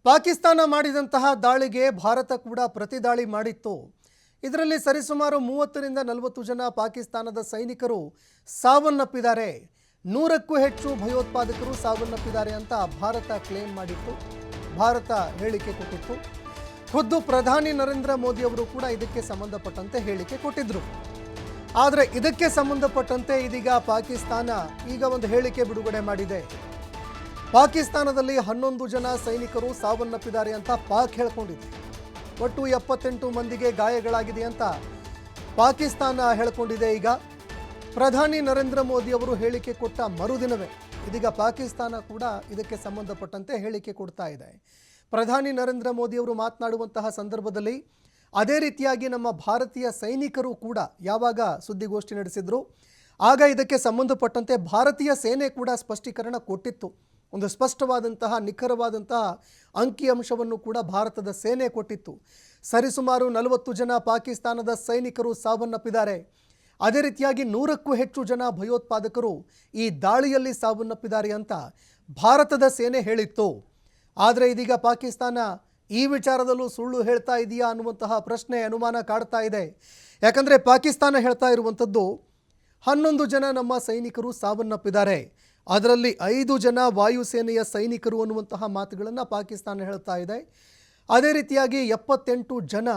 ಪಾಕಿಸ್ತಾನ ಮಾಡಿದಂತಹ ದಾಳಿಗೆ ಭಾರತ ಕೂಡ ಪ್ರತಿದಾಳಿ ಮಾಡಿತ್ತು. ಇದರಲ್ಲಿ ಸರಿಸುಮಾರು 30 ರಿಂದ 40 ಜನ ಪಾಕಿಸ್ತಾನದ ಸೈನಿಕರು ಸಾವನ್ನಪ್ಪಿದ್ದಾರೆ. 100ಕ್ಕೂ ಹೆಚ್ಚು ಭಯೋತ್ಪಾದಕರು ಸಾವನ್ನಪ್ಪಿದ್ದಾರೆ ಅಂತ ಭಾರತ ಕ್ಲೇಮ್ ಮಾಡಿತ್ತು. ಭಾರತ ಹೇಳಿಕೆ ಕೊಟ್ಟಿತ್ತು. ಖುದ್ದು ಪ್ರಧಾನಿ ನರೇಂದ್ರ ಮೋದಿ ಅವರು ಕೂಡ ಇದಕ್ಕೆ ಸಂಬಂಧಪಟ್ಟಂತೆ ಹೇಳಿಕೆ ಕೊಟ್ಟಿದ್ರು. ಆದರೆ ಇದಕ್ಕೆ ಸಂಬಂಧಪಟ್ಟಂತೆ ಇದೀಗ ಪಾಕಿಸ್ತಾನ ಒಂದು ಹೇಳಿಕೆ ಬಿಡುಗಡೆ ಮಾಡಿದೆ. ಪಾಕಿಸ್ತಾನದಲ್ಲಿ 11 ಜನ ಸೈನಿಕರು ಸಾವನ್ನಪ್ಪಿದ್ದಾರೆ ಅಂತ ಪಾಕ್ ಹೇಳಿಕೊಂಡಿದೆ. ಒಟ್ಟು 78 ಮಂದಿಗೆ ಗಾಯಗಳಾಗಿದೆ ಅಂತ ಪಾಕಿಸ್ತಾನ ಹೇಳಿಕೊಂಡಿದೆ. ಈಗ ಪ್ರಧಾನಿ ನರೇಂದ್ರ ಮೋದಿ ಅವರು ಹೇಳಿಕೆ ಕೊಟ್ಟ ಮರುದಿನವೇ ಇದೀಗ ಪಾಕಿಸ್ತಾನ ಕೂಡ ಇದಕ್ಕೆ ಸಂಬಂಧಪಟ್ಟಂತೆ ಹೇಳಿಕೆ ಕೊಡ್ತಾ ಇದೆ. ಪ್ರಧಾನಿ ನರೇಂದ್ರ ಮೋದಿ ಅವರು ಮಾತನಾಡುವಂತಹ ಸಂದರ್ಭದಲ್ಲಿ ಅದೇ ರೀತಿಯಾಗಿ ನಮ್ಮ ಭಾರತೀಯ ಸೈನಿಕರು ಕೂಡ ಯಾವಾಗ ಸುದ್ದಿಗೋಷ್ಠಿ ನಡೆಸಿದ್ರು ಆಗ ಇದಕ್ಕೆ ಸಂಬಂಧಪಟ್ಟಂತೆ ಭಾರತೀಯ ಸೇನೆ ಕೂಡ ಸ್ಪಷ್ಟೀಕರಣ ಕೊಟ್ಟಿತ್ತು. ಒಂದು ಸ್ಪಷ್ಟವಾದಂತಹ ನಿಖರವಾದಂತಹ ಅಂಕಿಅಂಶವನ್ನು ಕೂಡ ಭಾರತದ ಸೇನೆ ಕೊಟ್ಟಿತ್ತು. ಸರಿಸುಮಾರು 40 ಜನ ಪಾಕಿಸ್ತಾನದ ಸೈನಿಕರು ಸಾವನ್ನಪ್ಪಿದ್ದಾರೆ. ಅದೇ ರೀತಿಯಾಗಿ 100ಕ್ಕೂ ಹೆಚ್ಚು ಜನ ಭಯೋತ್ಪಾದಕರು ಈ ದಾಳಿಯಲ್ಲಿ ಸಾವನ್ನಪ್ಪಿದ್ದಾರೆ ಅಂತ ಭಾರತದ ಸೇನೆ ಹೇಳಿತ್ತು. ಆದರೆ ಇದೀಗ ಪಾಕಿಸ್ತಾನ ಈ ವಿಚಾರದಲ್ಲೂ ಸುಳ್ಳು ಹೇಳ್ತಾ ಇದೆಯಾ ಅನ್ನುವಂತಹ ಪ್ರಶ್ನೆ ಅನುಮಾನ ಕಾಡ್ತಾ ಇದೆ. ಯಾಕಂದರೆ ಪಾಕಿಸ್ತಾನ ಹೇಳ್ತಾ ಇರುವಂಥದ್ದು 11 ಜನ ನಮ್ಮ ಸೈನಿಕರು ಸಾವನ್ನಪ್ಪಿದ್ದಾರೆ, ಅದರಲ್ಲಿ 5 ಜನ ವಾಯುಸೇನೆಯ ಸೈನಿಕರು ಅನ್ನುವಂತಹ ಮಾತುಗಳನ್ನು ಪಾಕಿಸ್ತಾನ ಹೇಳ್ತಾ ಇದೆ. ಅದೇ ರೀತಿಯಾಗಿ 78 ಜನ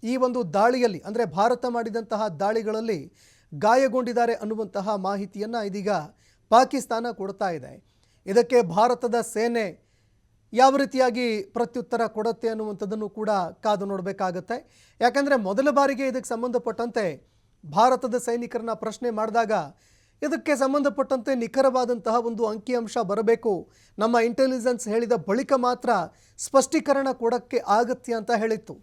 ಈ ಒಂದು ದಾಳಿಯಲ್ಲಿ ಅಂದರೆ ಭಾರತ ಮಾಡಿದಂತಹ ದಾಳಿಗಳಲ್ಲಿ ಗಾಯಗೊಂಡಿದ್ದಾರೆ ಅನ್ನುವಂತಹ ಮಾಹಿತಿಯನ್ನು ಇದೀಗ ಪಾಕಿಸ್ತಾನ ಕೊಡ್ತಾ ಇದೆ. ಇದಕ್ಕೆ ಭಾರತದ ಸೇನೆ ಯಾವ ರೀತಿಯಾಗಿ ಪ್ರತ್ಯುತ್ತರ ಕೊಡುತ್ತೆ ಅನ್ನುವಂಥದ್ದನ್ನು ಕೂಡ ಕಾದು ನೋಡಬೇಕಾಗತ್ತೆ. ಯಾಕಂದರೆ ಮೊದಲ ಬಾರಿಗೆ ಇದಕ್ಕೆ ಸಂಬಂಧಪಟ್ಟಂತೆ ಭಾರತದ ಸೈನಿಕರನ್ನ ಪ್ರಶ್ನೆ ಮಾಡಿದಾಗ ಇದಕ್ಕೆ ಸಂಬಂಧಪಟ್ಟಂತೆ ನಿಖರವಾದಂತಹ ಒಂದು ಅಂಕಿಅಂಶ ಬರಬೇಕು, ನಮ್ಮ ಇಂಟೆಲಿಜೆನ್ಸ್ ಹೇಳಿದ ಬಳಿಕ ಮಾತ್ರ ಸ್ಪಷ್ಟೀಕರಣ ಕೊಡೋಕ್ಕೆ ಆಗತ್ತೆ ಅಂತ ಹೇಳಿತ್ತು.